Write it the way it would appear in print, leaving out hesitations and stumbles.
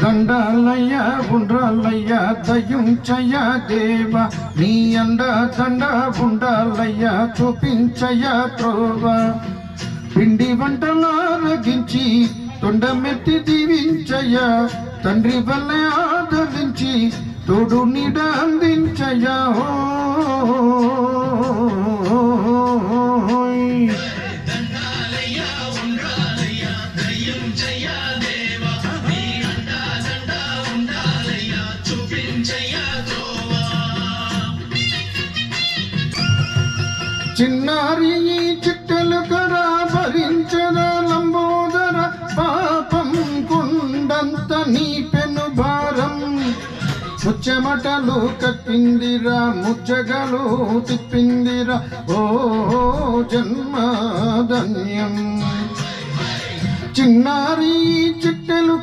దండాలయ్య ఉండ్రాలయ్య దయించయ్య దేవ నీ అండ దండ ఉండాలయ్య చూపించయ్య త్రోవ పిండి వంటలారగించి తొండమెత్తి దీవించయ్య తండ్రి వల్లే ఆదరించి తోడు నీడ అందించయ్య చిన్నారి చిట్టెలు కరా భరించద లంబోదర పాపం కుండంత నీ పెను భారం ముచ్చెమటలు కట్టిందిరా ముచ్చగలు తిప్పిందిరా ఓ జన్మధన్యం చిన్నారి చిట్టెలు